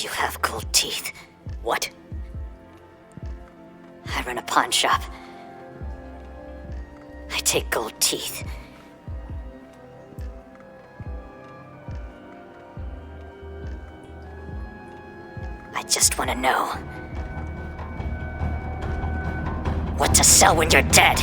You have gold teeth. What? I run a pawn shop. I take gold teeth. I just want to know what to sell when you're dead.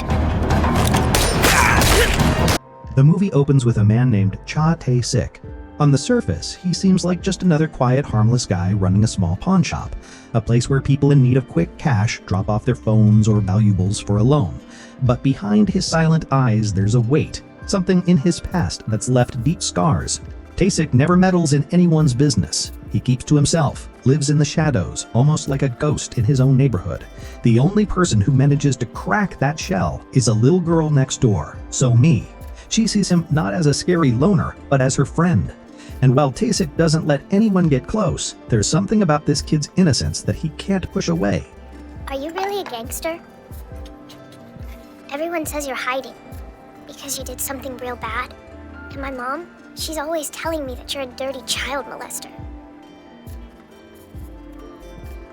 The movie opens with a man named Cha Tae-sik. On the surface, he seems like just another quiet, harmless guy running a small pawn shop, a place where people in need of quick cash drop off their phones or valuables for a loan. But behind his silent eyes, there's a weight, something in his past that's left deep scars. Tae-sik never meddles in anyone's business. He keeps to himself, lives in the shadows, almost like a ghost in his own neighborhood. The only person who manages to crack that shell is a little girl next door, So-mi. She sees him not as a scary loner, but as her friend. And while Tae-sik doesn't let anyone get close, there's something about this kid's innocence that he can't push away. Are you really a gangster? Everyone says you're hiding because you did something real bad. And my mom, she's always telling me that you're a dirty child molester.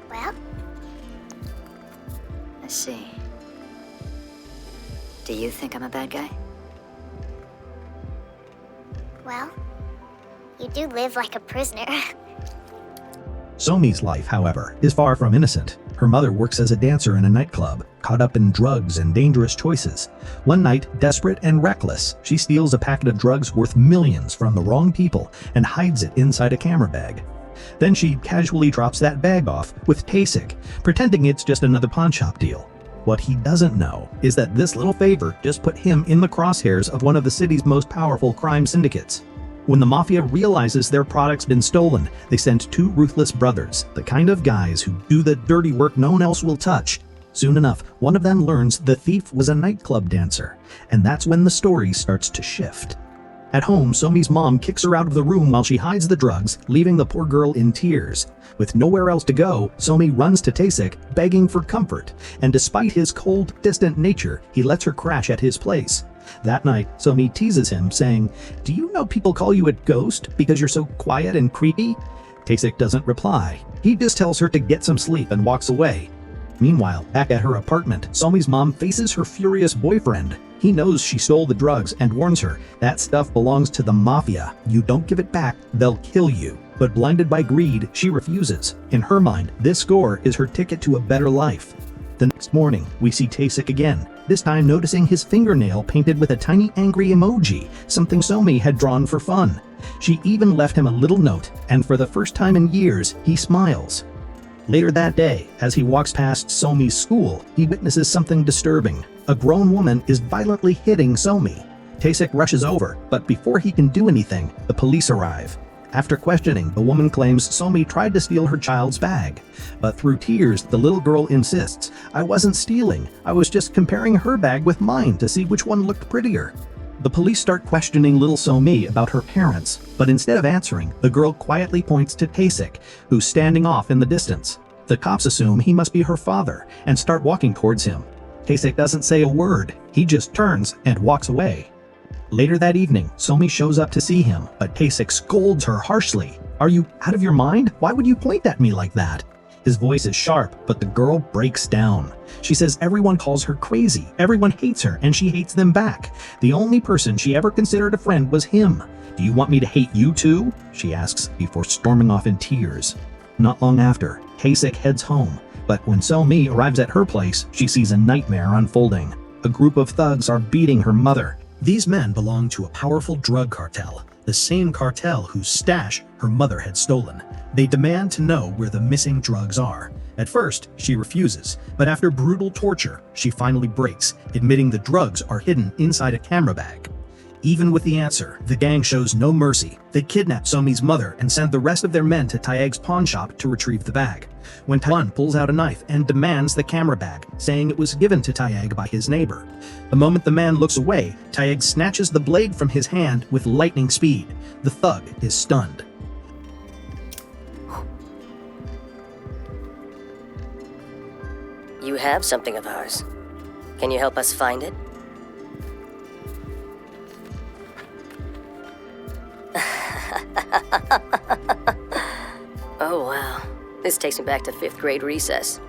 Well? I see. Do you think I'm a bad guy? Well, you do live like a prisoner. So-mi's life, however, is far from innocent. Her mother works as a dancer in a nightclub, caught up in drugs and dangerous choices. One night, desperate and reckless, she steals a packet of drugs worth millions from the wrong people and hides it inside a camera bag. Then she casually drops that bag off with Tae-sik, pretending it's just another pawn shop deal. What he doesn't know is that this little favor just put him in the crosshairs of one of the city's most powerful crime syndicates. When the mafia realizes their product's been stolen, they send two ruthless brothers, the kind of guys who do the dirty work no one else will touch. Soon enough, one of them learns the thief was a nightclub dancer, and that's when the story starts to shift. At home, So-mi's mom kicks her out of the room while she hides the drugs, leaving the poor girl in tears. With nowhere else to go, So-mi runs to Tae-sik, begging for comfort, and despite his cold, distant nature, he lets her crash at his place. That night, So-mi teases him, saying, "Do you know people call you a ghost because you're so quiet and creepy?" Tae-sik doesn't reply. He just tells her to get some sleep and walks away. Meanwhile, back at her apartment, So-mi's mom faces her furious boyfriend. He knows she stole the drugs and warns her, "That stuff belongs to the mafia. You don't give it back, they'll kill you." But blinded by greed, she refuses. In her mind, this score is her ticket to a better life. The next morning, we see Tae-sik again, this time noticing his fingernail painted with a tiny angry emoji, something So-mi had drawn for fun. She even left him a little note, and for the first time in years, he smiles. Later that day, as he walks past So-mi's school, he witnesses something disturbing. A grown woman is violently hitting So-mi. Tae-sik rushes over, but before he can do anything, the police arrive. After questioning, the woman claims So-mi tried to steal her child's bag. But through tears, the little girl insists, "I wasn't stealing. I was just comparing her bag with mine to see which one looked prettier." The police start questioning little So-mi about her parents, but instead of answering, the girl quietly points to Tae-sik, who's standing off in the distance. The cops assume he must be her father and start walking towards him. Tae-sik doesn't say a word. He just turns and walks away. Later that evening, So-mi shows up to see him, but Tae-sik scolds her harshly. "Are you out of your mind? Why would you point at me like that?" His voice is sharp, but the girl breaks down. She says everyone calls her crazy, everyone hates her, and she hates them back. The only person she ever considered a friend was him. "Do you want me to hate you too?" she asks, before storming off in tears. Not long after, Tae-sik heads home, but when So-mi arrives at her place, she sees a nightmare unfolding. A group of thugs are beating her mother. These men belong to a powerful drug cartel, the same cartel whose stash her mother had stolen. They demand to know where the missing drugs are. At first, she refuses, but after brutal torture, she finally breaks, admitting the drugs are hidden inside a camera bag. Even with the answer, the gang shows no mercy. They kidnap So-mi's mother and send the rest of their men to Taeg's pawn shop to retrieve the bag. When Tae-won pulls out a knife and demands the camera bag, saying it was given to Taeg by his neighbor. The moment the man looks away, Taeg snatches the blade from his hand with lightning speed. The thug is stunned. You have something of ours. Can you help us find it? Oh, wow. This takes me back to 5th grade recess.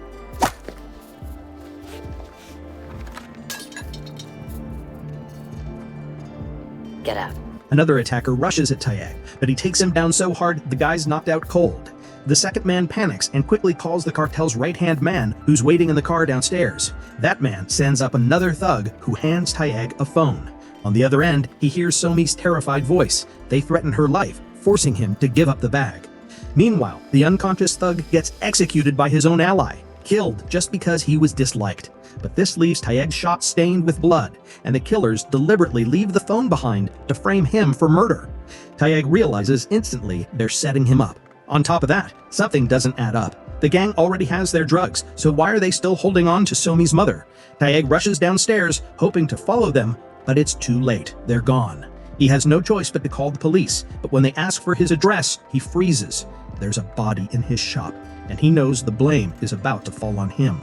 Get out. Another attacker rushes at Tayeg, but he takes him down so hard the guy's knocked out cold. The second man panics and quickly calls the cartel's right-hand man, who's waiting in the car downstairs. That man sends up another thug who hands Tayeg a phone. On the other end, he hears Somi's terrified voice. They threaten her life, forcing him to give up the bag. Meanwhile, the unconscious thug gets executed by his own ally, killed just because he was disliked. But this leaves Tayeg's shop stained with blood, and the killers deliberately leave the phone behind to frame him for murder. Tayeg realizes instantly they're setting him up. On top of that, something doesn't add up. The gang already has their drugs, so why are they still holding on to Somi's mother? Tayeg rushes downstairs, hoping to follow them, but it's too late. They're gone. He has no choice but to call the police, but when they ask for his address, he freezes. There's a body in his shop, and he knows the blame is about to fall on him.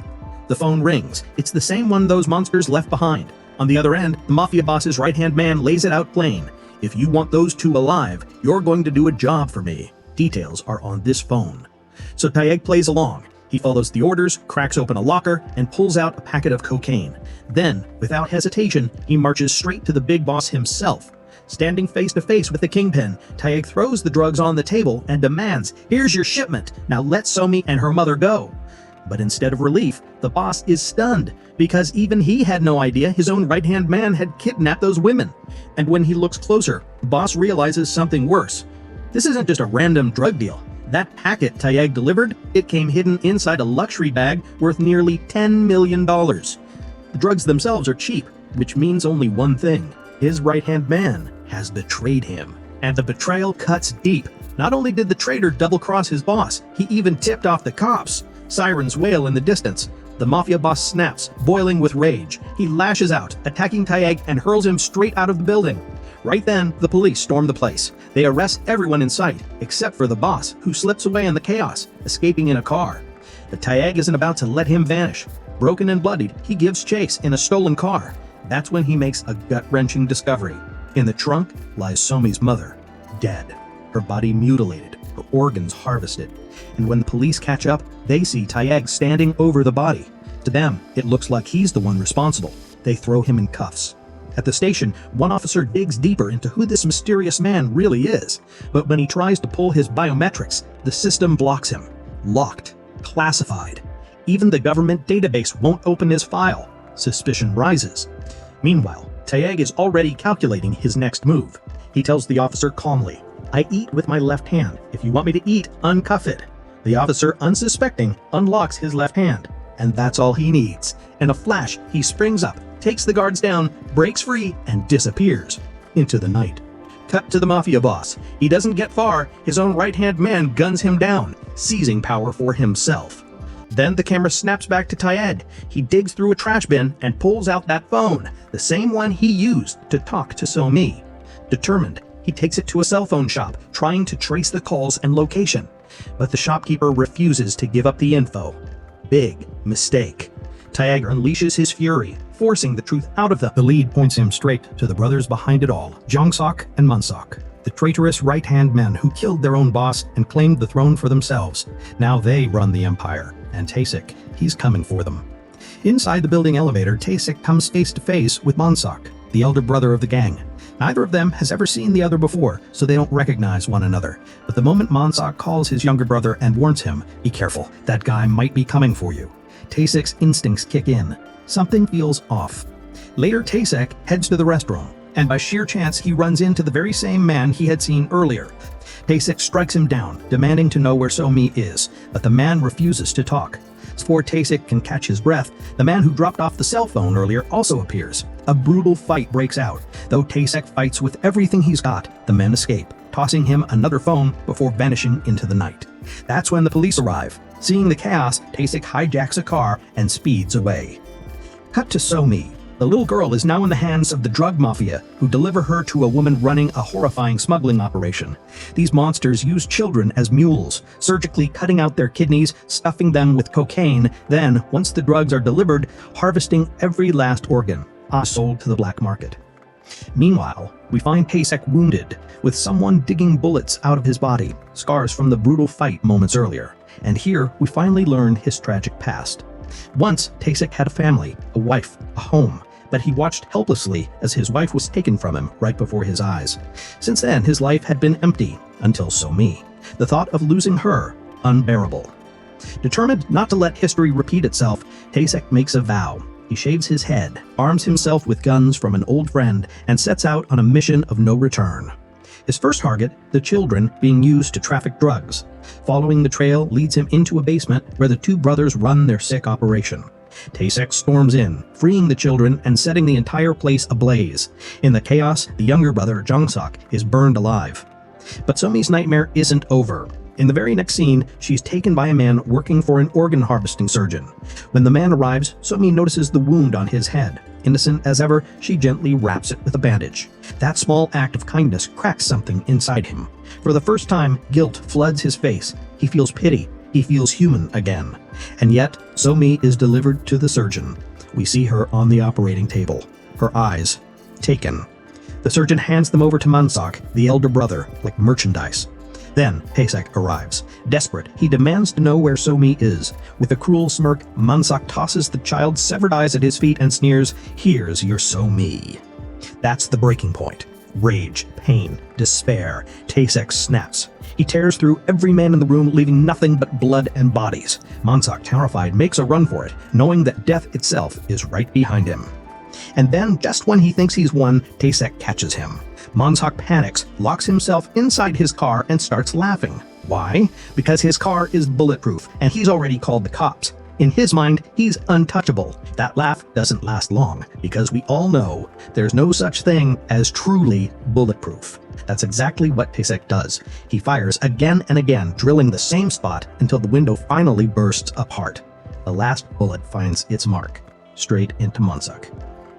The phone rings. It's the same one those monsters left behind. On the other end, the mafia boss's right-hand man lays it out plain. If you want those two alive, you're going to do a job for me. Details are on this phone. So Tayeg plays along. He follows the orders, cracks open a locker, and pulls out a packet of cocaine. Then, without hesitation, he marches straight to the big boss himself. Standing face to face with the kingpin, Tayeg throws the drugs on the table and demands, "Here's your shipment. Now let Somi and her mother go." But instead of relief, the boss is stunned, because even he had no idea his own right-hand man had kidnapped those women. And when he looks closer, the boss realizes something worse. This isn't just a random drug deal. That packet Tayeg delivered, it came hidden inside a luxury bag worth nearly $10 million. The drugs themselves are cheap, which means only one thing. His right-hand man has betrayed him. And the betrayal cuts deep. Not only did the traitor double-cross his boss, he even tipped off the cops. Sirens wail in the distance. The mafia boss snaps, boiling with rage. He lashes out, attacking Tayeg and hurls him straight out of the building. Right then, the police storm the place. They arrest everyone in sight, except for the boss, who slips away in the chaos, escaping in a car. But Tayeg isn't about to let him vanish. Broken and bloodied, he gives chase in a stolen car. That's when he makes a gut-wrenching discovery. In the trunk lies Somi's mother, dead. Her body mutilated, her organs harvested. And when the police catch up, they see Tayeg standing over the body. To them, it looks like he's the one responsible. They throw him in cuffs. At the station, one officer digs deeper into who this mysterious man really is. But when he tries to pull his biometrics, the system blocks him. Locked. Classified. Even the government database won't open his file. Suspicion rises. Meanwhile, Tayeg is already calculating his next move. He tells the officer calmly, "I eat with my left hand. If you want me to eat, uncuff it." The officer, unsuspecting, unlocks his left hand. And that's all he needs. In a flash, he springs up, takes the guards down, breaks free, and disappears into the night. Cut to the mafia boss. He doesn't get far. His own right-hand man guns him down, seizing power for himself. Then the camera snaps back to Tayeg. He digs through a trash bin and pulls out that phone, the same one he used to talk to Somi. Determined, he takes it to a cell phone shop, trying to trace the calls and location. But the shopkeeper refuses to give up the info. Big mistake. Tayeg unleashes his fury, forcing the truth out of them. The lead points him straight to the brothers behind it all, Jongsok and Munsok, the traitorous right-hand men who killed their own boss and claimed the throne for themselves. Now they run the empire, and Taesik, he's coming for them. Inside the building elevator, Taesik comes face to face with Munsok, the elder brother of the gang. Neither of them has ever seen the other before, so they don't recognize one another. But the moment Munsok calls his younger brother and warns him, "Be careful, that guy might be coming for you," Taesik's instincts kick in. Something feels off. Later, Taesik heads to the restroom, and by sheer chance he runs into the very same man he had seen earlier. Taesik strikes him down, demanding to know where Somi is, but the man refuses to talk. Before Taesik can catch his breath, the man who dropped off the cell phone earlier also appears. A brutal fight breaks out. Though Taesik fights with everything he's got, the men escape, tossing him another phone before vanishing into the night. That's when the police arrive. Seeing the chaos, Taesik hijacks a car and speeds away. Cut to Somi. The little girl is now in the hands of the drug mafia, who deliver her to a woman running a horrifying smuggling operation. These monsters use children as mules, surgically cutting out their kidneys, stuffing them with cocaine, then, once the drugs are delivered, harvesting every last organ, sold to the black market. Meanwhile, we find Taysek wounded, with someone digging bullets out of his body, scars from the brutal fight moments earlier. And here, we finally learn his tragic past. Once, Taysek had a family, a wife, a home, but he watched helplessly as his wife was taken from him right before his eyes. Since then, his life had been empty, until So-mi. The thought of losing her, unbearable. Determined not to let history repeat itself, Taysek makes a vow. He shaves his head, arms himself with guns from an old friend, and sets out on a mission of no return. His first target, the children being used to traffic drugs. Following the trail leads him into a basement where the two brothers run their sick operation. Taysek storms in, freeing the children and setting the entire place ablaze. In the chaos, the younger brother, Jong-sok, is burned alive. But So-mi's nightmare isn't over. In the very next scene, she's taken by a man working for an organ harvesting surgeon. When the man arrives, So-mi notices the wound on his head. Innocent as ever, she gently wraps it with a bandage. That small act of kindness cracks something inside him. For the first time, guilt floods his face. He feels pity. He feels human again. And yet, So-mi is delivered to the surgeon. We see her on the operating table. Her eyes taken. The surgeon hands them over to Mansok, the elder brother, like merchandise. Then, Taysek arrives. Desperate, he demands to know where So-mi is. With a cruel smirk, Mansok tosses the child's severed eyes at his feet and sneers, "Here's your So-mi." That's the breaking point. Rage, pain, despair. Taysek snaps. He tears through every man in the room, leaving nothing but blood and bodies. Mansok, terrified, makes a run for it, knowing that death itself is right behind him. And then, just when he thinks he's won, Taysek catches him. Mansok panics, locks himself inside his car, and starts laughing. Why? Because his car is bulletproof, and he's already called the cops. In his mind, he's untouchable. That laugh doesn't last long, because we all know there's no such thing as truly bulletproof. That's exactly what Taysek does. He fires again and again, drilling the same spot until the window finally bursts apart. The last bullet finds its mark, straight into Mansok.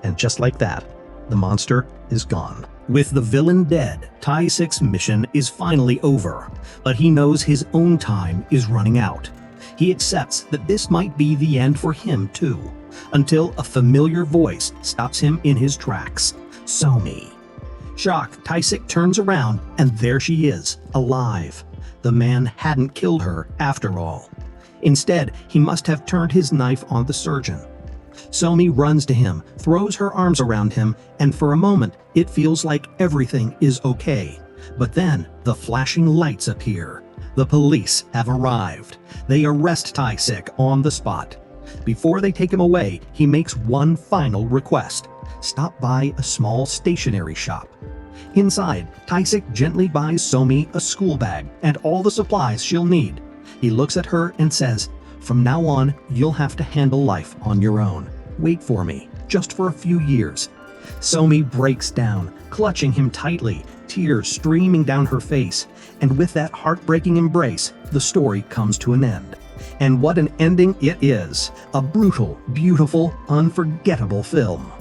And just like that, the monster is gone. With the villain dead, Taysek's mission is finally over, but he knows his own time is running out. He accepts that this might be the end for him too, until a familiar voice stops him in his tracks. So-mi. Shocked, Taysek turns around, and there she is, alive. The man hadn't killed her after all. Instead, he must have turned his knife on the surgeon. So-mi runs to him, throws her arms around him, and for a moment, it feels like everything is okay. But then, the flashing lights appear. The police have arrived. They arrest Taysek on the spot. Before they take him away, he makes one final request. Stop by a small stationery shop. Inside, Taysek gently buys So-mi a school bag and all the supplies she'll need. He looks at her and says, "From now on, you'll have to handle life on your own. Wait for me, just for a few years." So-mi breaks down, clutching him tightly, tears streaming down her face. And with that heartbreaking embrace, the story comes to an end. And what an ending it is! A brutal, beautiful, unforgettable film.